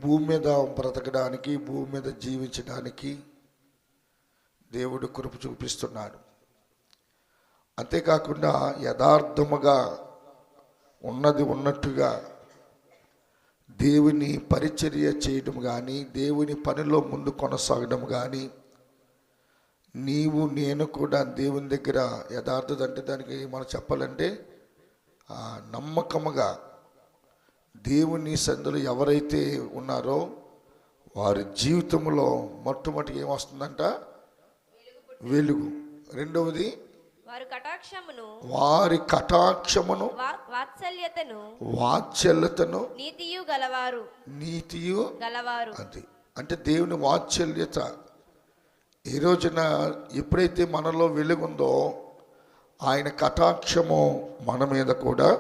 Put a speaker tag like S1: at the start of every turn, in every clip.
S1: భూమి మీద బ్రతకడానికి, భూమి మీద జీవించడానికి దేవుడు కృప చూపిస్తున్నాడు. అంతేకాకుండా యథార్థముగా ఉన్నది ఉన్నట్టుగా దేవుని పరిచర్య చేయడం కానీ, దేవుని పనిలో ముందు కొనసాగడం కానీ, నీవు నేను కూడా దేవుని దగ్గర యథార్థత అంటే దానికి మనం చెప్పాలంటే నమ్మకముగా దేవుని సందులో ఎవరైతే ఉన్నారో వారి జీవితంలో మొట్టమొదటి ఏమొస్తుందంట? వెలుగు. రెండవది వారి కటాక్షమును వాత్సల్యతను నీతియు గలవారు. అంటే దేవుని వాత్సల్యత ఈ రోజున ఎప్పుడైతే మనలో వెలుగుందో ఆయన కటాక్షము మన మీద కూడా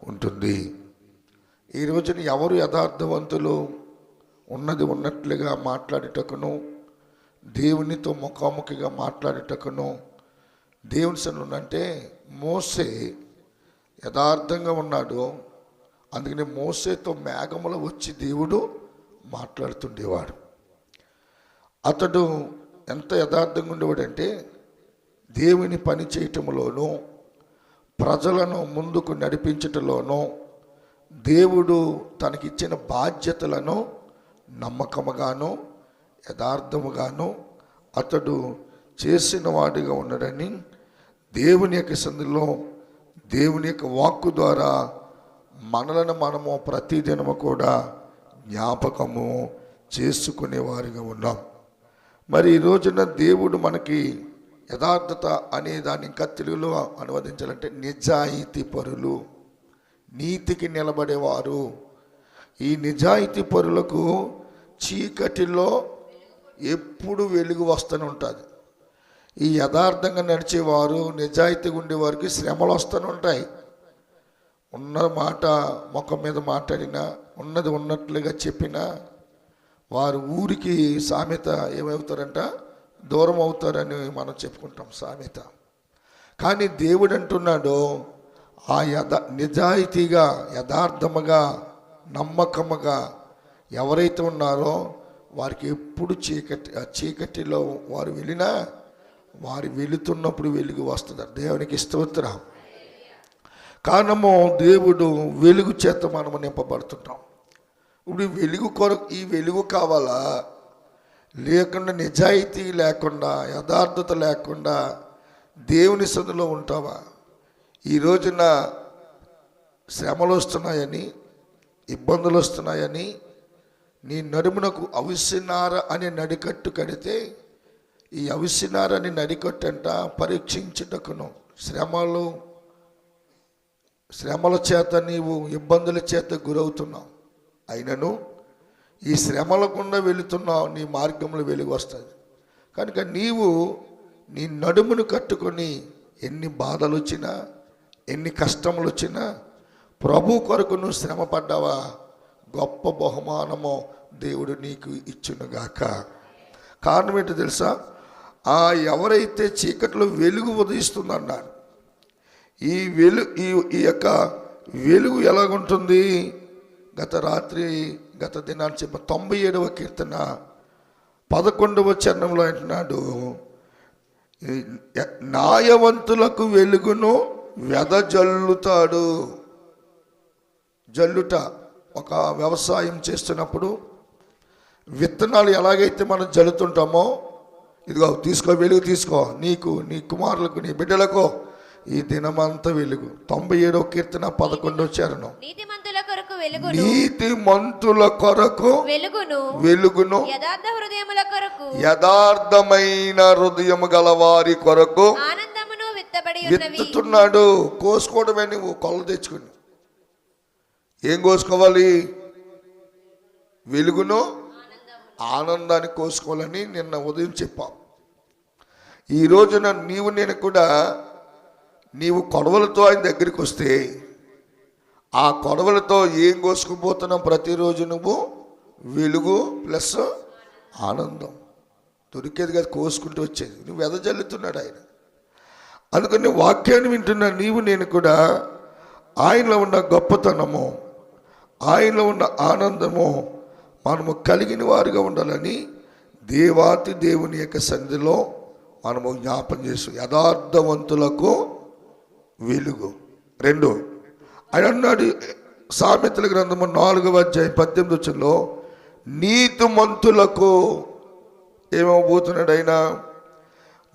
S1: ఉంటుంది. ఈ రోజున ఎవరు యథార్థవంతులు? ఉన్నది ఉన్నట్లుగా మాట్లాడేటకును, దేవునితో ముఖాముఖిగా మాట్లాడేటకును దేవుని సన్నిధిలో అంటే మోసే యథార్థంగా ఉన్నాడు. అందుకని మోసేతో మేఘములో వచ్చి దేవుడు మాట్లాడుతుండేవాడు. అతడు ఎంత యథార్థంగా ఉండేవాడంటే దేవుని పని చేయటంలోనూ ప్రజలను ముందుకు నడిపించటంలోనూ దేవుడు తనకిచ్చిన బాధ్యతలను నమ్మకముగాను యథార్థముగాను అతడు చేసిన వాడిగా ఉన్నాడని దేవుని యొక్క సందులో దేవుని యొక్క వాక్కు ద్వారా మనలను మనము ప్రతిదినము కూడా జ్ఞాపకము చేసుకునేవారిగా ఉన్నాం. మరి ఈ రోజున దేవుడు మనకి యథార్థత అనే దాన్ని ఇంకా తెలుగులో అనువదించాలంటే నిజాయితీ పరులు, నీతికి నిలబడేవారు. ఈ నిజాయితీ పరులకు చీకటిలో ఎప్పుడు వెలుగు వస్తూనే ఉంటుంది. ఈ యథార్థంగా నడిచేవారు, నిజాయితీగా ఉండేవారికి శ్రమలు వస్తూనే ఉంటాయి. ఉన్న మాట ముఖం మీద మాట్లాడినా, ఉన్నది ఉన్నట్లుగా చెప్పినా వారు ఊరికి సామెత ఏమవుతారంట? దూరం అవుతారని మనం చెప్పుకుంటాం సామెత. కానీ దేవుడు అంటున్నాడు ఆ నిజాయితీగా యథార్థముగా నమ్మకముగా ఎవరైతే ఉన్నారో వారికి ఎప్పుడు చీకటిలో వారు వెళ్ళినా వారు వెళుతున్నప్పుడు వెలుగు వస్తుంది. దేవునికి స్తోత్రం. కారణము దేవుడు వెలుగు చేత మనము నింపబడుతుంటాం. ఇప్పుడు వెలుగు కొరకు ఈ వెలుగు కావాలా? లేకుండా నిజాయితీ లేకుండా యథార్థత లేకుండా దేవుని సన్నిధిలో ఉంటావా? ఈ రోజున శ్రమలు వస్తున్నాయని, ఇబ్బందులు వస్తున్నాయని నీ నడుమునకు అవిసినార అనే నడికట్టు కడితే ఈ అవిసినార అనే నడికట్టంట పరీక్షించుటకును శ్రమల చేత నీవు ఇబ్బందుల చేత గురవుతున్నావు. అయినను ఈ శ్రమల గుండా వెళుతున్నావు, నీ మార్గంలో వెలుగు వస్తుంది. కనుక నీవు నీ నడుమును కట్టుకొని ఎన్ని బాధలు వచ్చినా ఎన్ని కష్టములు వచ్చినా ప్రభు కొరకు నువ్వు శ్రమ పడ్డావా, గొప్ప బహుమానము దేవుడు నీకు ఇచ్చునుగాక. కారణం ఏంటో తెలుసా? ఎవరైతే చీకట్లో వెలుగు ఉదయిస్తుందన్నాడు. ఈ యొక్క వెలుగు ఎలాగుంటుంది? గత దినాన్ని చెప్ప 97వ కీర్తన 11వ చరణంలో అంటున్నాడు, న్యాయవంతులకు వెలుగును వెదజల్లుతాడు. జల్లుట ఒక వ్యవసాయం చేస్తున్నప్పుడు విత్తనాలు ఎలాగైతే మనం జల్లుతుంటామో, ఇదిగో తీసుకో, వెలుగు తీసుకో, నీకు, నీ కుమారులకు, నీ బిడ్డలకు ఈ దినమంతా వెలుగు. 97వ కీర్తన 11వ చరణం. నీతిమంతుల కొరకు వెలుగును యథార్థమైన హృదయము గలవారి కొరకు విత్తుతున్నాడు. కోసుకోవడమే. నువ్వు కొల్ల తెచ్చుకుని ఏం కోసుకోవాలి? వెలుగును ఆనందాన్ని కోసుకోవాలని నిన్న ఉదయం చెప్పాం. ఈ రోజున నేను కూడా నీవు కొడవలతో ఆయన దగ్గరికి వస్తే ఆ కొడవలతో ఏం కోసుకుపోతున్నావు? ప్రతిరోజు నువ్వు వెలుగు ప్లస్ ఆనందం దొరికేది కదా, కోసుకుంటూ వచ్చేది. నువ్వు వెదజల్లుతున్నాడు ఆయన. అందుకని వాక్యాన్ని వింటున్న నేను కూడా ఆయనలో ఉన్న గొప్పతనము, ఆయనలో ఉన్న ఆనందము, మనము కలిగిన వారిగా ఉండాలని దేవాతి దేవుని యొక్క సన్నిధిలో మనము జ్ఞాపం చేస్తాం. యథార్థవంతులకు వెలుగు. 2 ఆయన అన్నాడు సామెతల గ్రంథము 4వ అధ్యాయం 18వ వచనంలో నీతిమంతులకు ఏమవబోతున్నాడు ఆయన?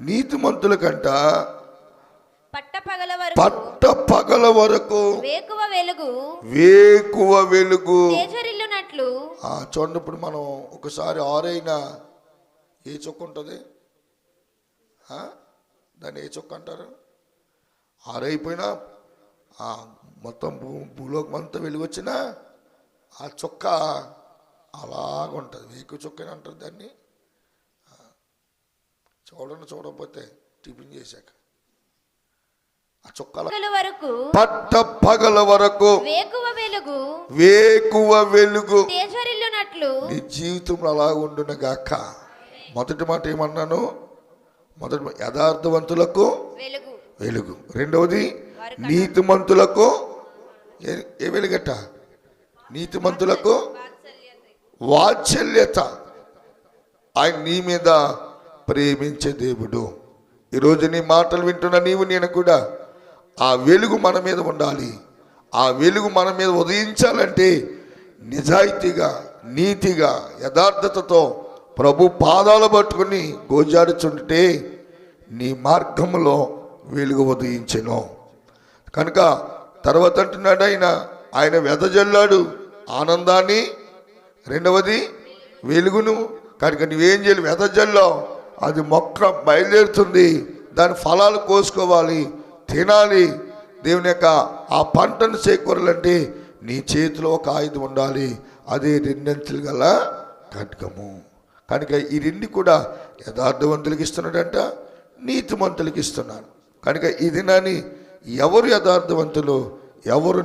S1: నీతిమంతులకంట పట్టపగల వరకు వేకువ వెలుగు చూడండి. ఇప్పుడు మనం ఒకసారి ఆరైనా ఏ చొక్క ఉంటుంది? దాన్ని ఏ చొక్క అంటారు? ఆరైపోయినా మొత్తం భూలోకం అంతా వెలుగు వచ్చినా ఆ చొక్క అలాగుంటుంది. వేకు చొక్క అంటారు దాన్ని. చూడకపోతే టిఫిన్ చేశాక ఆ చొక్కల పట్ట పగల వరకు వేకువ వెలుగు నీ జీవితంలో అలా ఉండును గాక. మొదటి మాట ఏమన్నాను? యథార్థవంతులకు వెలుగు. 2వది నీతిమంతులకు ఏ వెలుగట? నీతిమంతులకు వాత్సల్యత. ఆయన నీ మీద ప్రేమించే దేవుడు. ఈరోజు నీ మాటలు వింటున్న నీవు నేను కూడా ఆ వెలుగు మన మీద ఉండాలి. ఆ వెలుగు మన మీద ఉదయించాలంటే నిజాయితీగా, నీతిగా, యథార్థతతో ప్రభు పాదాలు పట్టుకుని గోజాడుచుంటే నీ మార్గంలో వెలుగు ఉదయించెను. కనుక తర్వాత అంటున్నాడు ఆయన వెదజల్లాడు ఆనందాన్ని. 2వది వెలుగును. కనుక నువ్వేం చేయాలి? వెదజల్లావు, అది మొక్క బయలుదేరుతుంది. దాని ఫలాలు కోసుకోవాలి, తినాలి. దేవుని యొక్క ఆ పంటను చేకూరాలంటే నీ చేతిలో ఒక ఆయుధం ఉండాలి. అదే 2 అంచులు గల ఖడ్గము. కనుక ఈ 2 కూడా యథార్థవంతులకి ఇస్తున్నాడంట, నీతిమంతులకి ఇస్తున్నాడు. కనుక ఈ దినాన్ని ఎవరు యథార్థవంతులు, ఎవరు